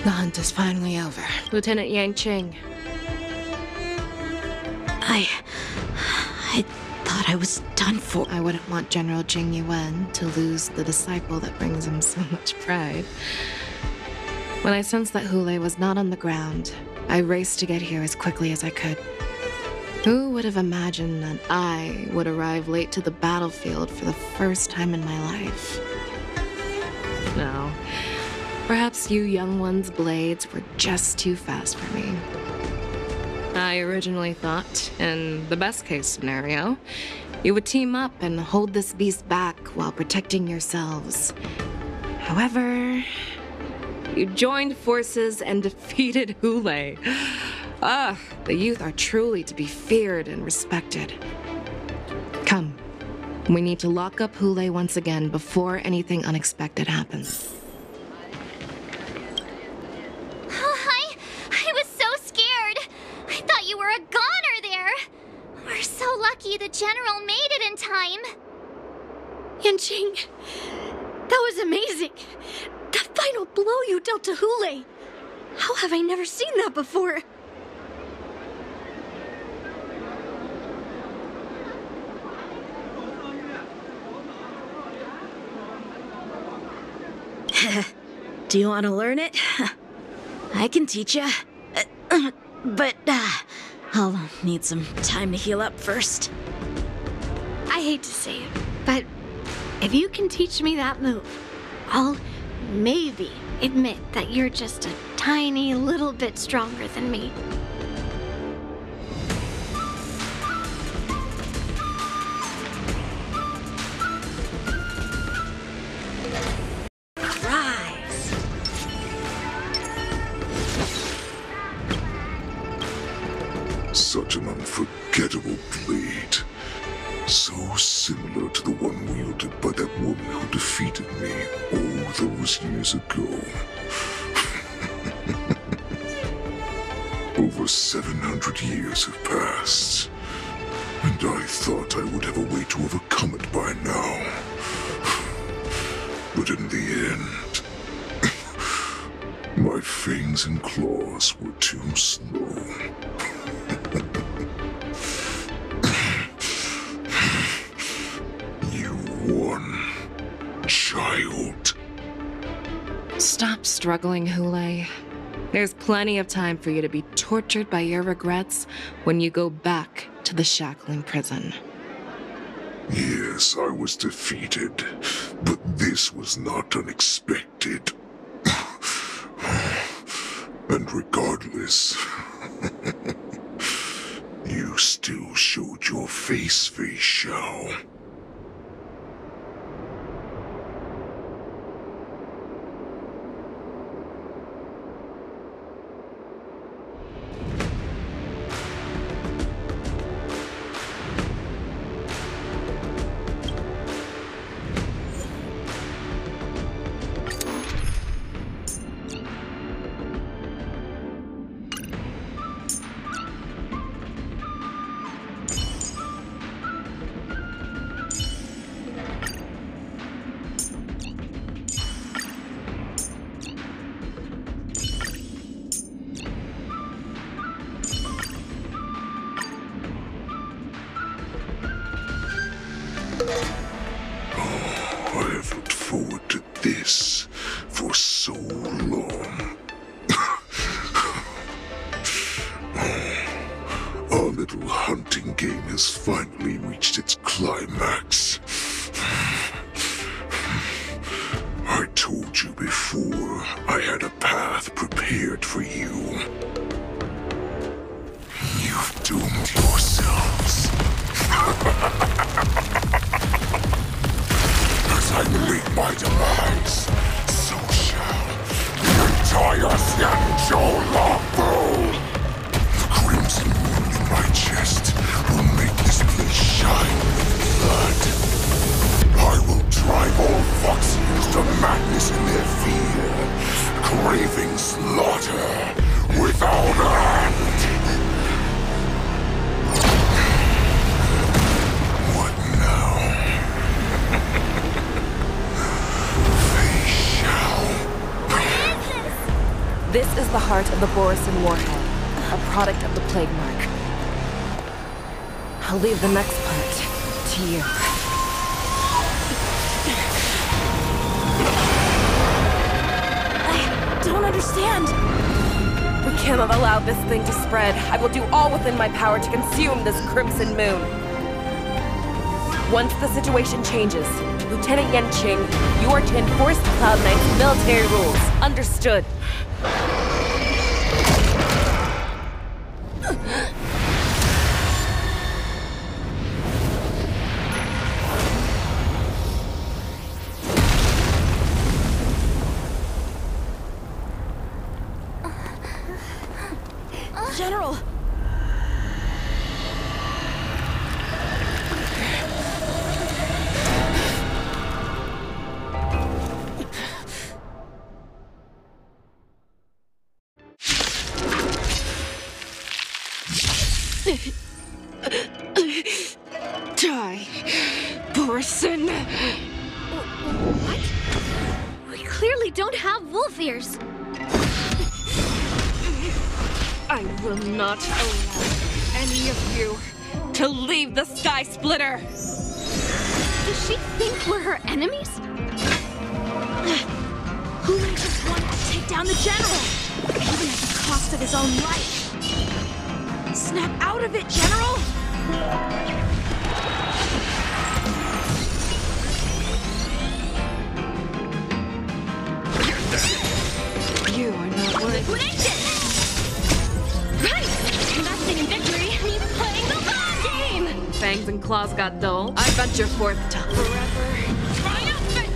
The hunt is finally over. Lieutenant Yang Qing. I thought I was done for. I wouldn't want General Jing Yuan to lose the disciple that brings him so much pride. When I sensed that Hule was not on the ground, I raced to get here as quickly as I could. Who would have imagined that I would arrive late to the battlefield for the first time in my life? No. Perhaps you young ones' blades were just too fast for me. I originally thought, in the best-case scenario, you would team up and hold this beast back while protecting yourselves. However, you joined forces and defeated Hule. The youth are truly to be feared and respected. Come, we need to lock up Hule once again before anything unexpected happens. I was so scared. I thought you were a goner there. We're so lucky the general made it in time. Yanqing, that was amazing. The final blow you dealt to Hule. How have I never seen that before? Do you want to learn it? I can teach you. But I'll need some time to heal up first. I hate to say it, but if you can teach me that move, I'll maybe admit that you're just a tiny little bit stronger than me. Such an unforgettable blade. So similar to the one wielded by that woman who defeated me all those years ago. Over 700 years have passed, and I thought I would have a way to overcome it by now. But in the end, my fangs and claws were too slow. You won, child. Stop struggling, Hule. There's plenty of time for you to be tortured by your regrets when you go back to the shackling prison. Yes, I was defeated, but this was not unexpected. And regardless, you still showed your face, Fei Xiao. I have looked forward to this for so long. Our little hunting game has finally reached its climax. I told you before, I had a path prepared for you. You've doomed yourselves. As I meet my demise, so shall the entire Xianzhou Longbow. The crimson wound in my chest will make this place shine with blood. I will drive all Foxians to madness in their fear, craving slaughter without end. is the heart of the Borisin warhead, a product of the Plague Mark. I'll leave the next part to you. I don't understand. We cannot allow this thing to spread. I will do all within my power to consume this Crimson Moon. Once the situation changes, Lieutenant Yenqing, you are to enforce the Cloud Knight's military rules. Understood. General! Die, Borisin! What? We clearly don't have wolf ears. I will not allow any of you to leave the Sky Splitter! Does she think we're her enemies? Hule just wanted to take down the General, even at the cost of his own life. Snap out of it, General! You are not worthy. Liquidation! Right! Investing in victory means playing the long game! Fangs and claws got dull. I venture forth to forever Triumphant!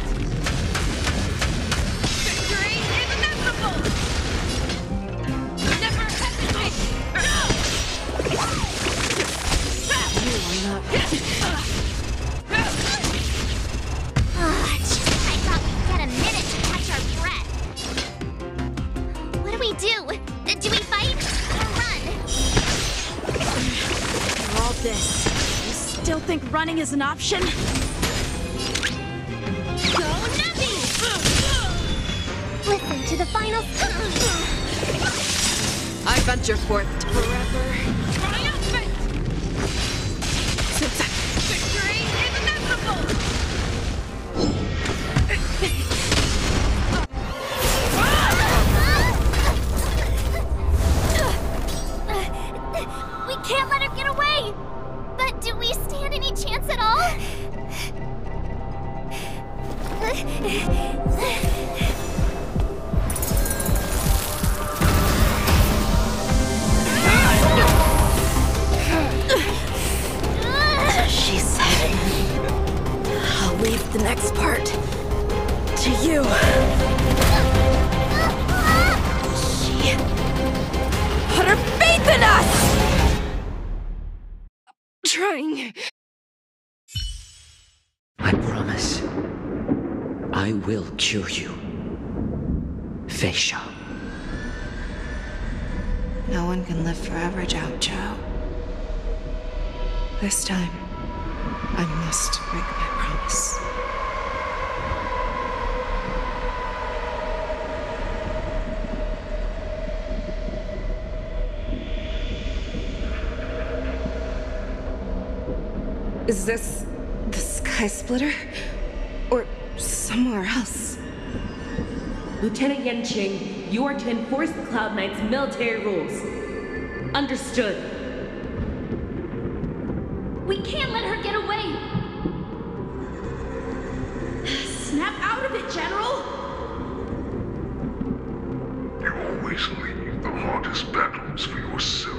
Victory is inevitable! Never hesitate! No! You are not. I thought we'd get a minute to catch our breath. What do we do? Do we fight or run? For all this, you still think running is an option? Go nothing! Listen to the final I venture forth to forever. Triumphant! Victory is inevitable! We can't let her get away! But do we stand any chance at all? She said, I'll leave the next part to you. She put her faith in us! Trying. I promise. I will cure you. Feisha. No one can live forever, Zhao Zhao. This time, I must break my promise. Is this the Sky Splitter? Or somewhere else? Lieutenant Yenqing, you are to enforce the Cloud Knight's military rules. Understood. We can't let her get away! Snap out of it, General! You always leave the hardest battles for yourself.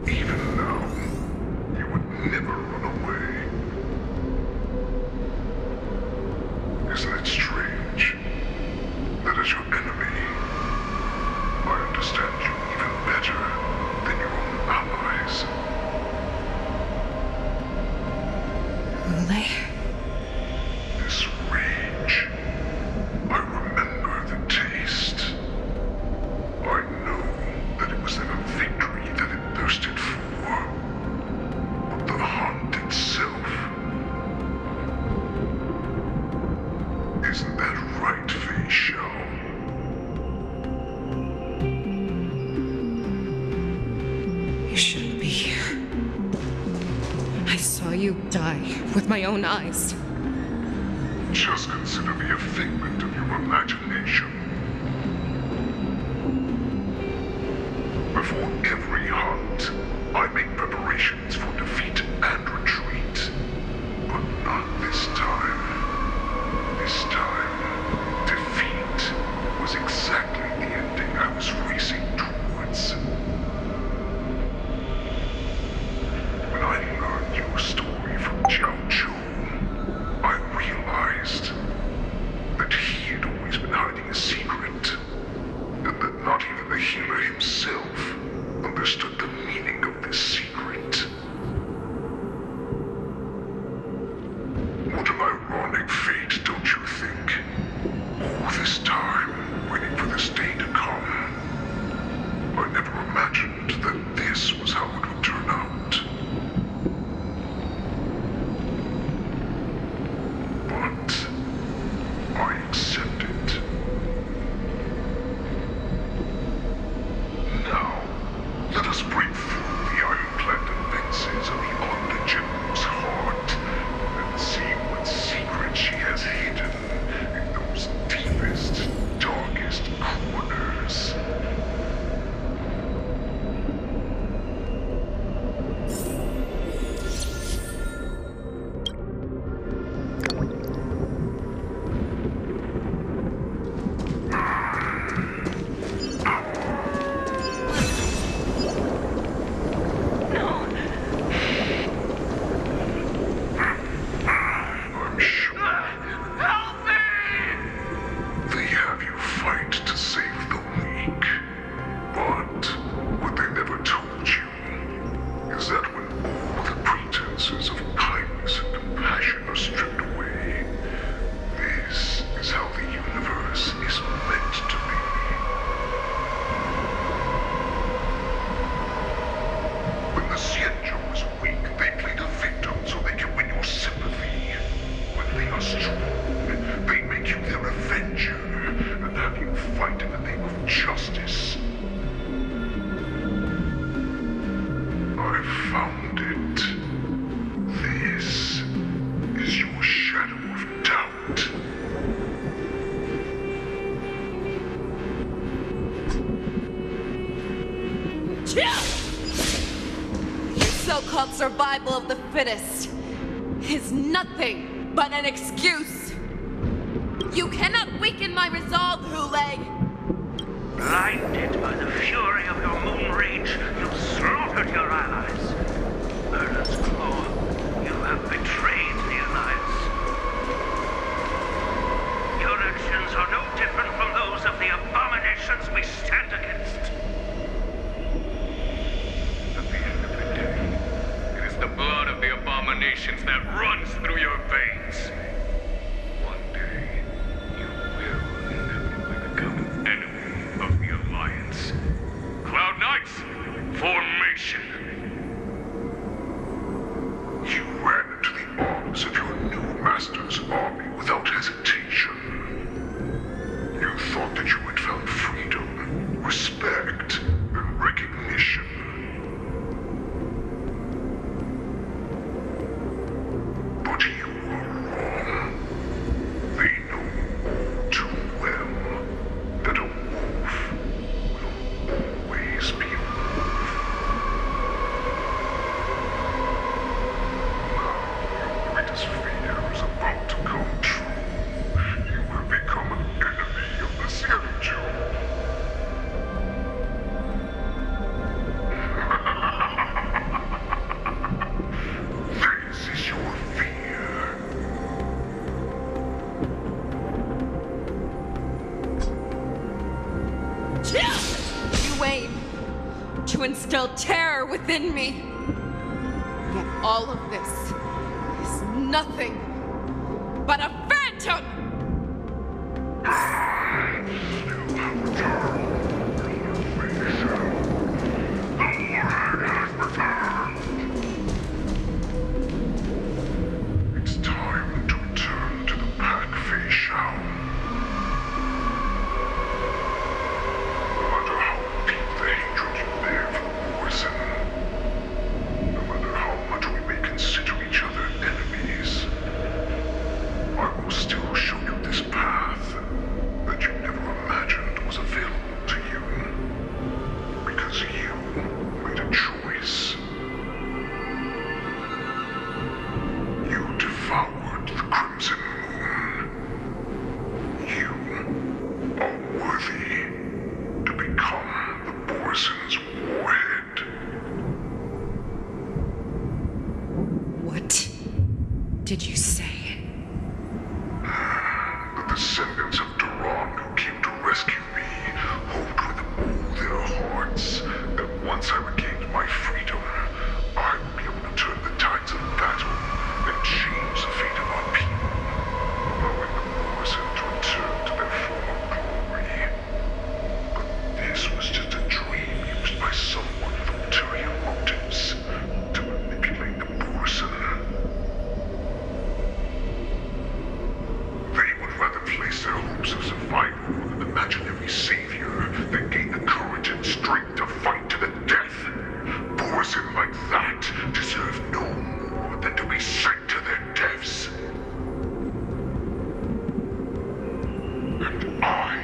Even now, you would never run away. Isn't it strange that as your enemy, I understand you even better than your own allies? Hule? This rage, I remember the taste. I know that it was never victory that it thirsted for, but the hunt itself. Isn't that right, Feisha? you die with my own eyes. Just consider me a figment of your imagination. Before every hunt, I make preparations for defeat and retreat. But not this time. This time, defeat was exactly the ending I was racing towards. When I learned your story from Jiao Zhou, I realized that he had always been hiding a secret, and that not even the healer himself understood the meaning of this secret. What an ironic fate, don't you think? All this time, waiting for this day to come. I never imagined that this was how it would turn out. But I accept it. Now, let us break through the ironclad defenses of the Onda General's heart and see what secret she has hidden in those deepest, darkest corners. I'm sure they have you fight to save the weak. But what they never told you is that when all the pretenses of kindness and compassion are stripped away, this is how the universe is meant to be. When the Xianzhou is weak, they play the victim so they can win your sympathy. When they are strong, they make you their avenger and have you fight in the name of justice. I found it. This is your shadow of doubt. Chill! Your so-called survival of the fittest is nothing but an excuse. You cannot weaken my resolve, Hule. Blinded by the fury of your moon rage, you slaughtered your allies. Murder's claw, you have betrayed the Alliance. Your actions are no different from those of the abominations we stand against. At the end of the day, it is the blood of the abominations that runs through your veins. One day, you will inevitably become an enemy of the Alliance. Cloud Knights, formation! You ran into the arms of your new master's army without hesitation. You thought that you had found freedom, respect, and recognition. But you are wrong. They know all too well that a wolf will always be a wolf. Now your greatest fear is about to come true. You have become an enemy of the Xianzhou. This is your fear. Chill! You aim to instill terror within me. Yet all of this is nothing but a phantom! It's time to return to the pack, Fei Shao. No matter how deep the hatred you bear for the poison, no matter how much we may consider each other did you say? The descendants of Duran who came to rescue me hoped with all their hearts that once I regained my freedom, I would be able to turn the tides of battle and change the fate of our people, allowing the Morrison to return to their former glory. But this was just a dream used by someone with ulterior motives to manipulate the Morrison. They would rather place their hopes of survival on an imaginary savior than gain the courage and strength to fight to the death. Morrison like that deserve no more than to be sent to their deaths. And I,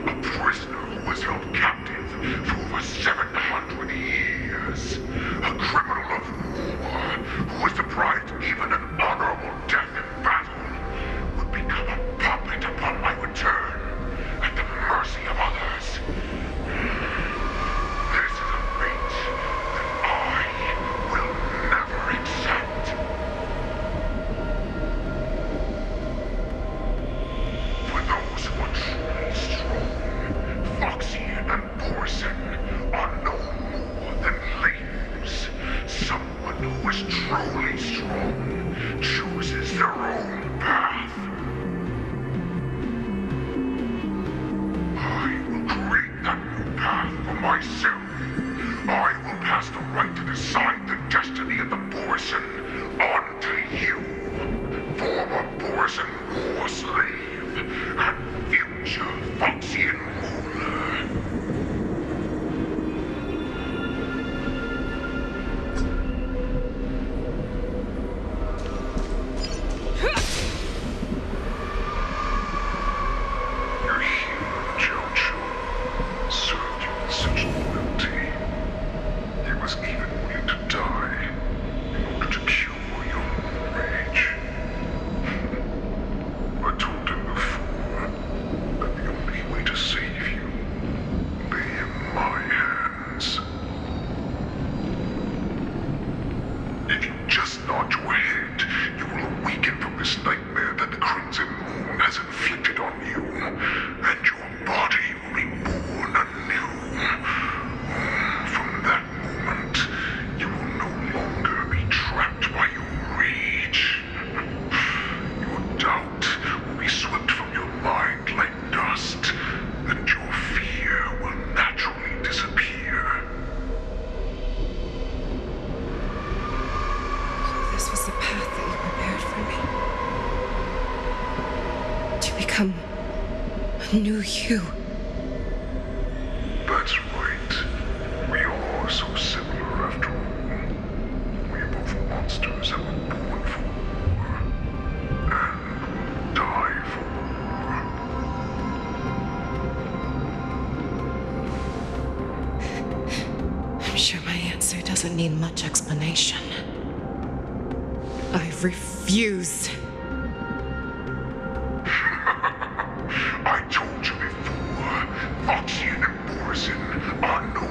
a prisoner who was held captive for over 700 years, a criminal of war who was deprived even an honorable death in battle, would become a puppet upon my return, at the mercy of others. This is a fate that I will never accept. For those who are truly strong, Foxy and Borson are no more than labels. Someone who is truly strong chooses their own path. I will create that new path for myself. I will pass the right to decide the destiny of the Borson on to you, former Borson war slave and future Foxian ruler. Your human Jojo served you with such loyalty. He was even willing to die in order to cure your moon rage. I told him before that the only way to save you lay in my hands. If you just nod your head, you will awaken from this nightmare that the Crimson Moon has inflicted on you, and your body will be born anew. From that moment, you will no longer be trapped by your rage. Your doubt will be swept from your mind like dust, and your fear will naturally disappear. This was the path that you prepared for me. To become a new you. That's right. We all are so similar after all. We are both monsters that were born for war, and will die for war. I'm sure my answer doesn't need much explanation. I refuse. I told you before, Foxian and Borson are no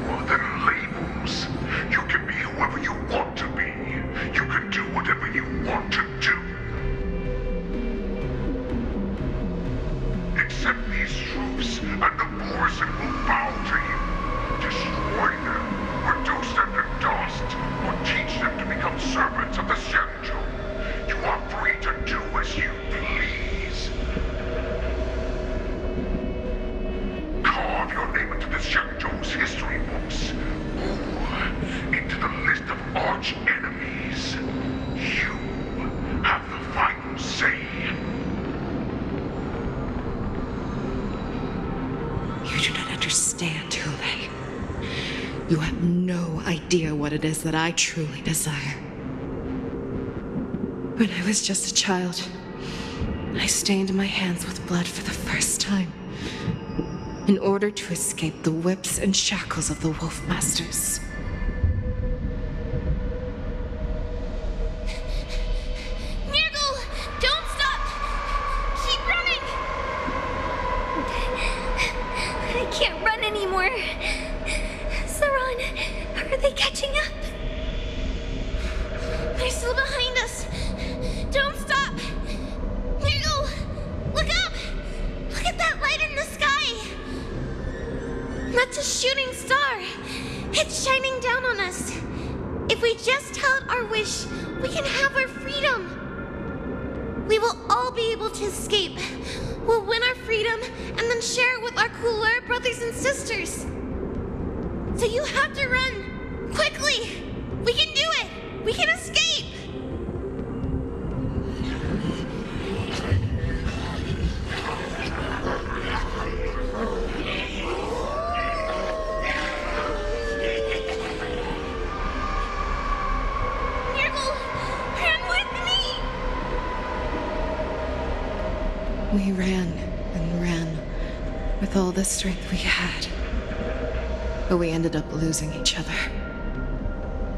more than labels. You can be whoever you want to be. You can do whatever you want to do. Accept these truths, and the Borson will bow to you. Destroy them, reduce them to dust, or teach them to become servants of the Senjo. You are free to do as you please. Carve your name into the Senjo's history books, or into the list of arch enemies. You have the final say. You do not understand, Hule. You have no idea what it is that I truly desire. When I was just a child, I stained my hands with blood for the first time, in order to escape the whips and shackles of the Wolf Masters. Nirgal! Don't stop! Keep running! I can't run anymore. Saran, are they catching up? They're still behind us. If we just out our wish, we can have our freedom. We will all be able to escape. We'll win our freedom and then share it with our cooler brothers and sisters. So you have to run. Quickly! We can do it! We can escape! We ran and ran with all the strength we had, but we ended up losing each other.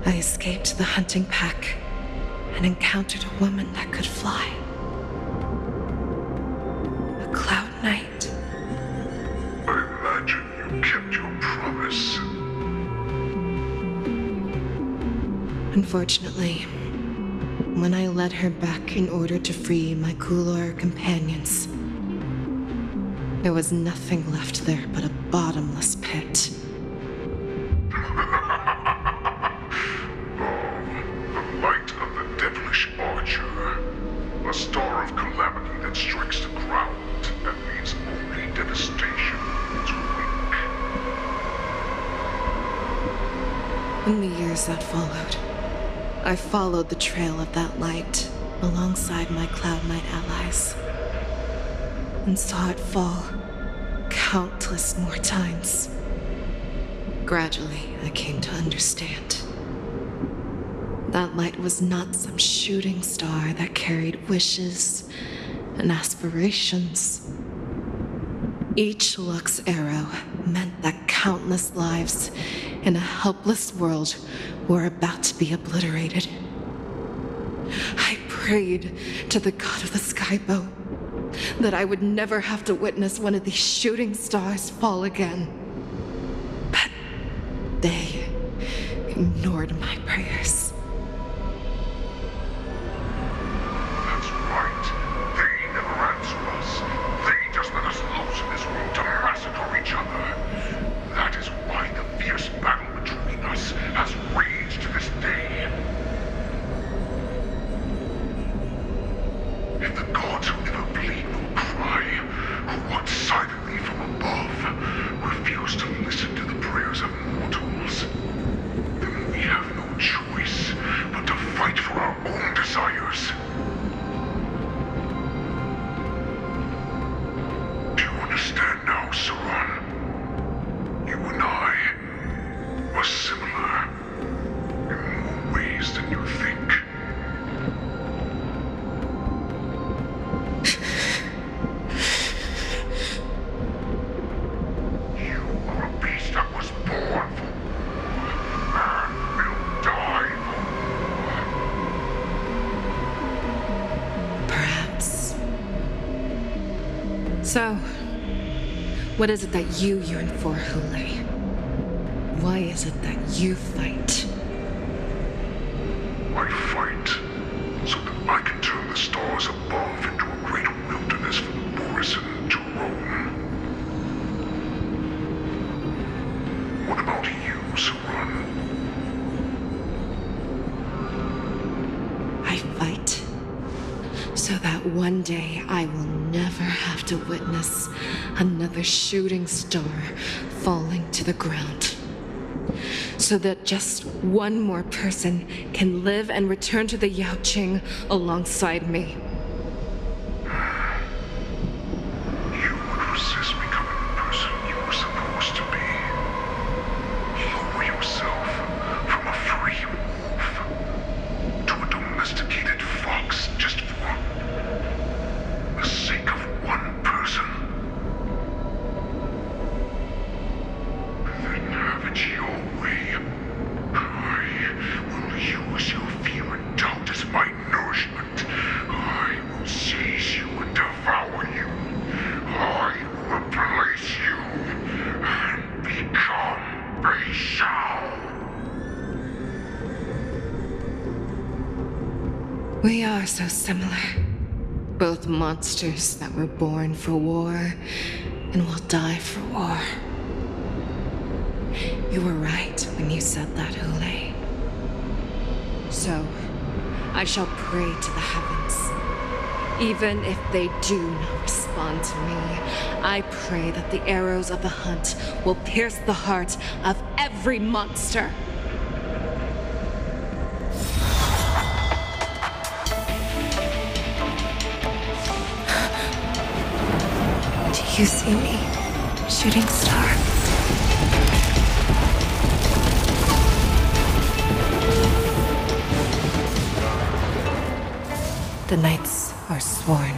I escaped the hunting pack and encountered a woman that could fly. A cloud knight. I imagine you kept your promise. Unfortunately, when I led her back in order to free my Kulor companions, there was nothing left there but a bottomless pit. The light of the devilish archer. A star of calamity that strikes the ground and leaves only devastation to wink. In the years that followed, I followed the trail of that light alongside my Cloud Knight allies, and saw it fall countless more times. Gradually, I came to understand. That light was not some shooting star that carried wishes and aspirations. Each Lux arrow meant that countless lives in a helpless world were about to be obliterated. I prayed to the god of the skybow that I would never have to witness one of these shooting stars fall again. But they ignored my prayers. That's right. They never answer us. They just let us loose in this world to massacre each other. That is why the fierce battle between us has raged to this day. If the gods who never bleed nor cry, who watch silently from above, refuse to listen to the prayers of mortals, then we have no choice but to fight for our own desires. Do you understand now, Saran? You and I are similar in more ways than you think. You are a beast that was born for war and will die for war. Perhaps. So, what is it that you yearn for, Hule? Why is it that you fight? I fight so that I can turn the stars above into a great wilderness for the Borison to roam. What about you, Saran? I fight so that one day I will never have to witness another shooting star falling to the ground. So that just one more person can live and return to the Yaoqing alongside me. You would resist becoming the person you were supposed to be. Lower yourself from a free wolf to a domesticated fox just for the sake of one person. Then have it your way. I will use your fear and doubt as my nourishment. I will seize you and devour you. I will replace you and become a Shao. We are so similar. Both monsters that were born for war and will die for war. You were right when you said that, Hule. so, I shall pray to the heavens. Even if they do not respond to me, I pray that the arrows of the hunt will pierce the heart of every monster. Do you see me, shooting star? The knights are sworn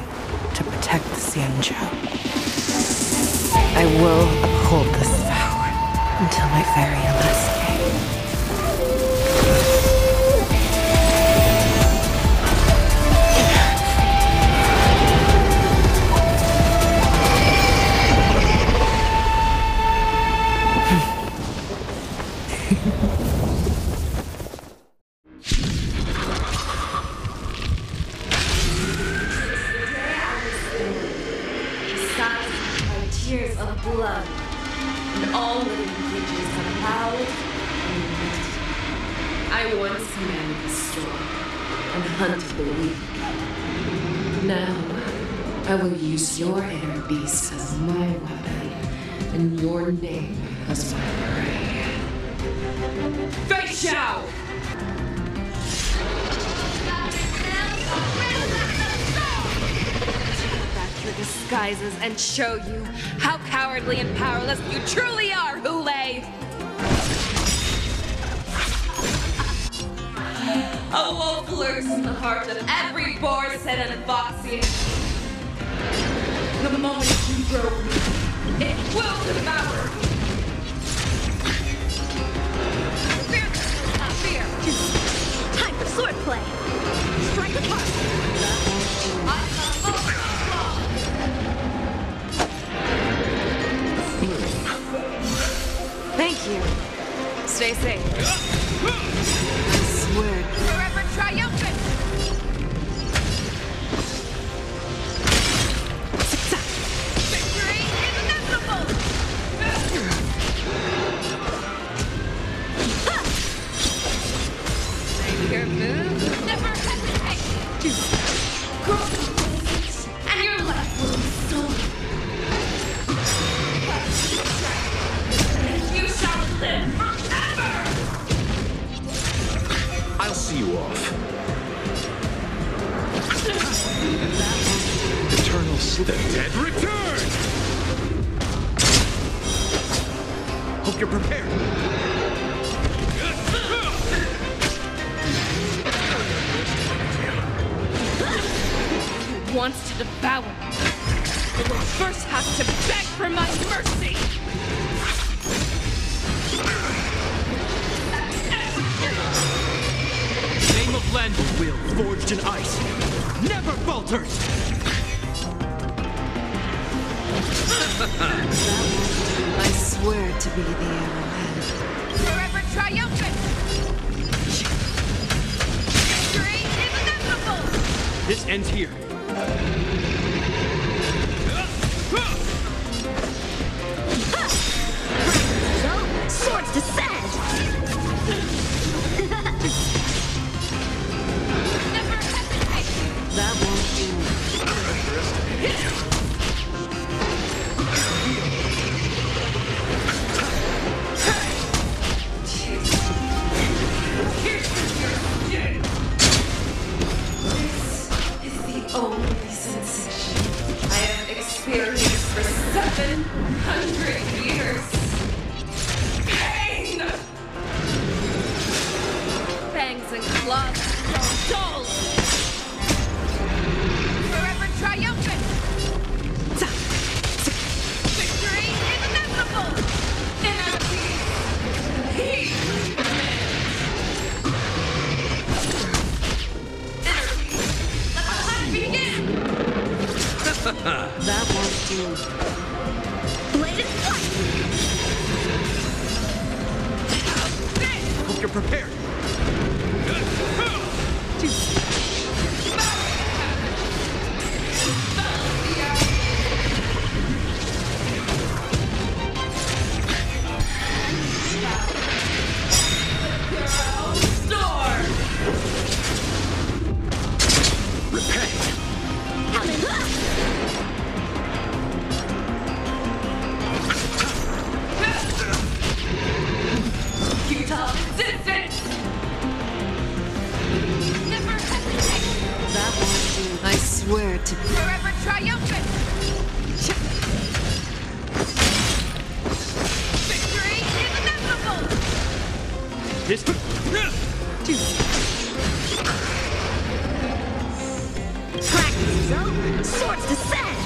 to protect the Xianzhou. I will uphold this vow until my very last day. Tears of blood, and all living creatures have howled and wept. I once commanded the storm and hunted the weak. Now, I will use your inner beast as my weapon, and your name as my prey. Fei Xiao! Your disguises and show you how cowardly and powerless you truly are, Hulei! A wolf lurks in the heart of every Boarset and Foxian. The moment you grow weak, it will devour. Fear will not fear. Time for swordplay. Strike apart. Thank you. Stay safe. I swear. Forever triumphant! Victory is inevitable! Your move, never hesitate! Cross the places, and your life will be stolen. You shall live forever! I'll see you off. Eternal sleep. The dead return! Hope you're prepared. Who wants to devour me? It will first have to beg for my mercy! Name of land will forged in ice, never falters! I swear to be the arrowhead. Forever triumphant! Victory is inevitable! This ends here. Swords descend! Never hesitate! That won't do. This is the only sensation I have experienced for 700 years. Pain! Fangs and claws grow dull. Forever triumphant! Victory is inevitable! Inner peace! Peace! Inner peace! Let the hunt begin! That won't do. Blade and flight! Hope you're prepared. Storm! swear to be forever triumphant! Victory is inevitable! This. Practice is over. Swords descend.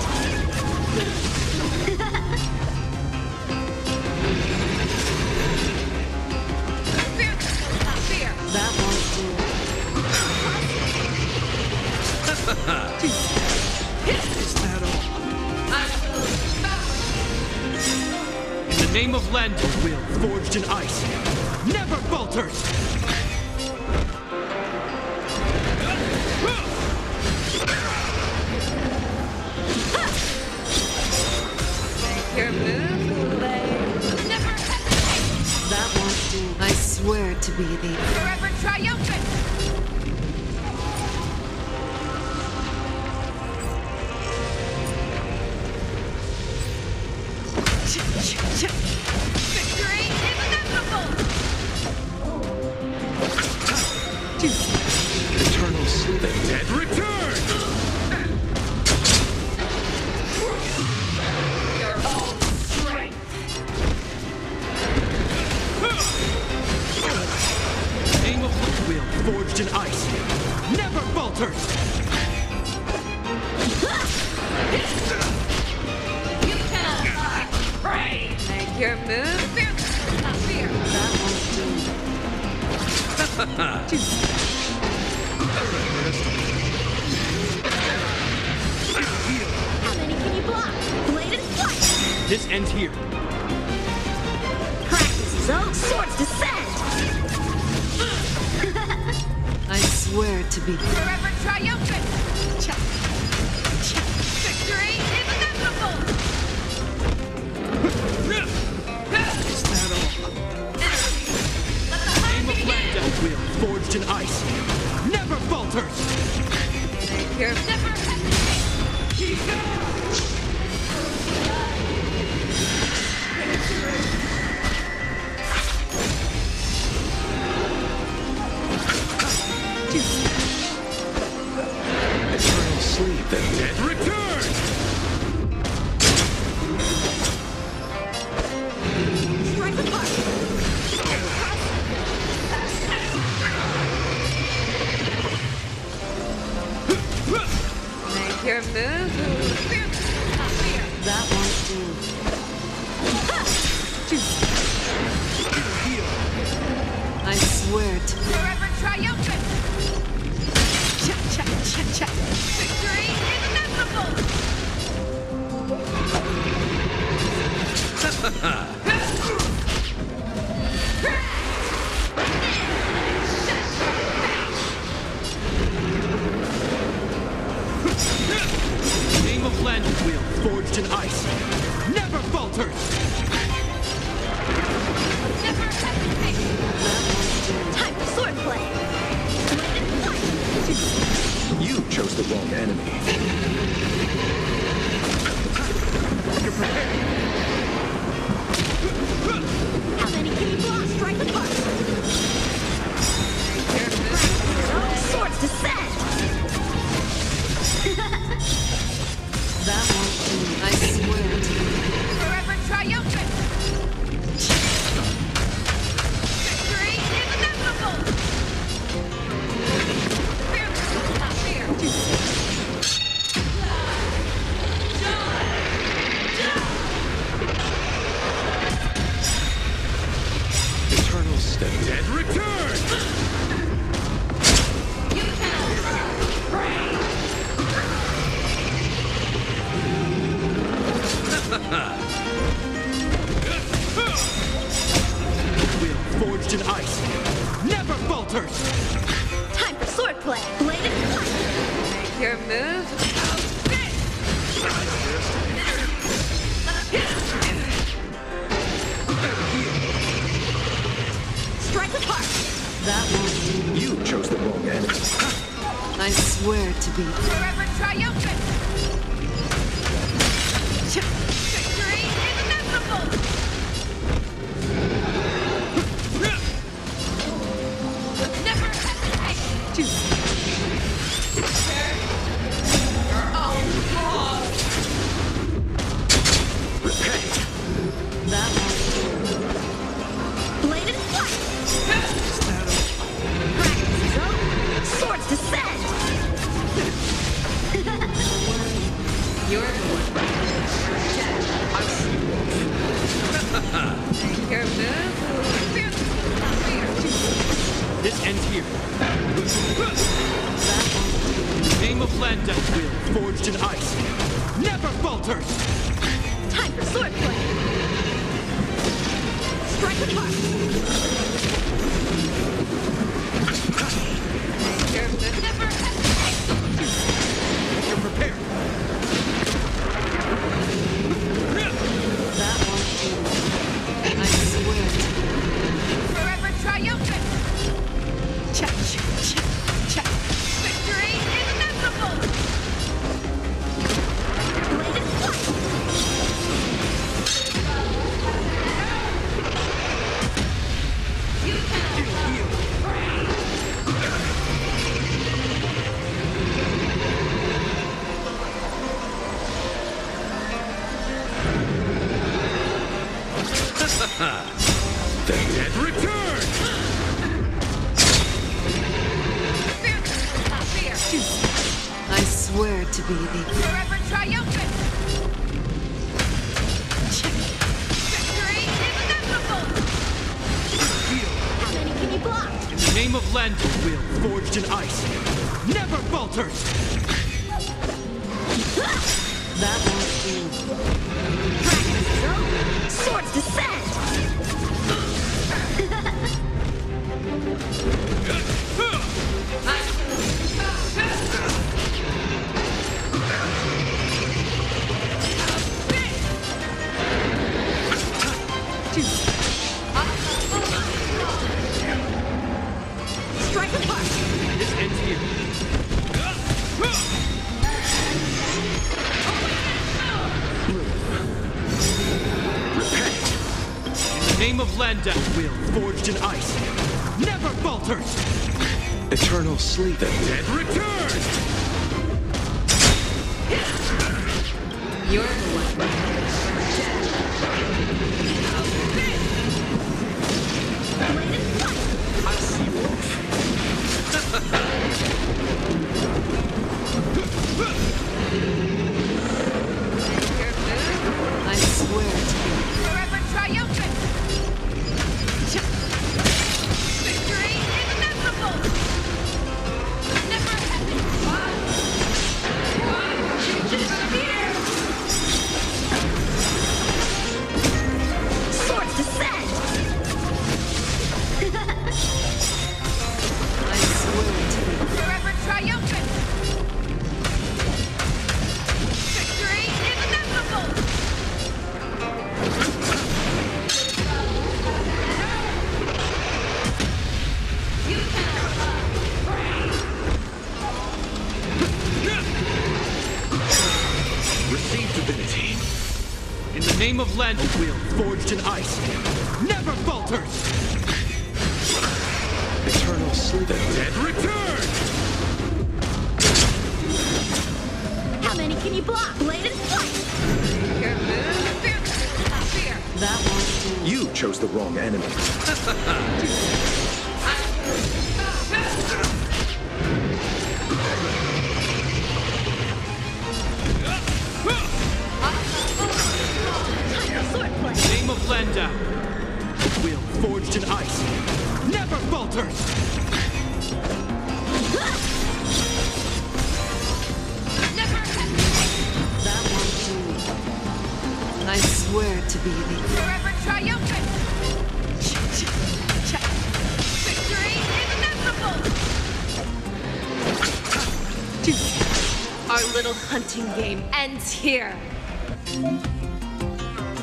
Fear! that won't do. Is that all? In the name of Lando, will forged in ice never falters. Your move, Never hesitate! That won't do. I swear to be the Forever triumphant! Victory is inevitable! Eternal sleep. The dead return. your all strength. Name of will forged in ice never falters. You cannot pray. Make your move. Fear. that won't do. How many can you block? Bladed flight. This ends here. Practice is over. Swords descend. I swear to be Forever triumphant! Victory is inevitable! Is that all? Name of Lando, will forged in ice never falters. Make your Never hesitate! Eternal sleep. The dead return. Strike apart. make your move. that won't do. I swear to Forever triumphant! Victory is inevitable! Name of Lando, will forged in ice never falters. Never hesitate! Time for swordplay. Bladed flight. You chose the wrong enemy. You're prepared. How many can you block? Strike apart. Swords descend. that won't do. I swear to Forever triumphant! Victory is inevitable! Fear! Eternal step. Dead return. You cannot pray! Will forged in ice never falters. Time for swordplay. Bladed flight. Make your move. Strike apart. that won't do. You chose the wrong enemy. I swear to be Forever triumphant! Victory is inevitable! Never hesitate! ends here. In the name of Landa, will forged in ice never falters. Time for swordplay! Strike apart! Never hesitate! You're prepared. That won't do. I swear to you. Forever triumphant! Check, check, check, check. Victory is inevitable! Bladed flight! You The dead return! fearless without fear! I swear to be the. Forever triumphant! Victory is inevitable! How many can you block? In the name of Landa, will forged in ice never falters. That won't do. Practice is over! Swords descend! Strike apart! This ends here. In the name of Landa, will forged in ice never falters. Eternal sleep. The dead return! You're the one. Bladed flight! I see wolf. I swear to you. Forever triumphant! Victory is inevitable! Never hesitate! Swords descend! I swear to you. Forever triumphant! Victory is inevitable! You Receive divinity. In the name of Landa, will forged in ice never falters. Eternal sleep. The dead return! How many can you block? Bladed flight! fearless without fear! That won't do. You chose the wrong enemy. Time for swordplay! Name of Landa, will forged in ice never falters. Never hesitate! That won't do. I swear to be the. Forever triumphant! Victory is inevitable! Our little hunting game ends here.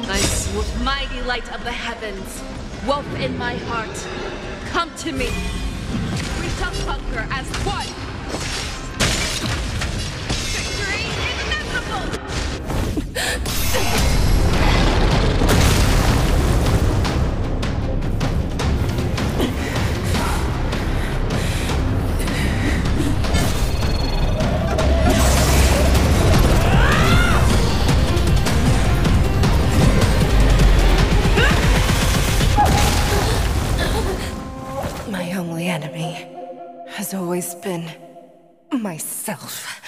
I swear. Mighty light of the heavens, wolf in my heart, come to me. We shall conquer as one. Victory is inevitable! My only enemy has always been myself.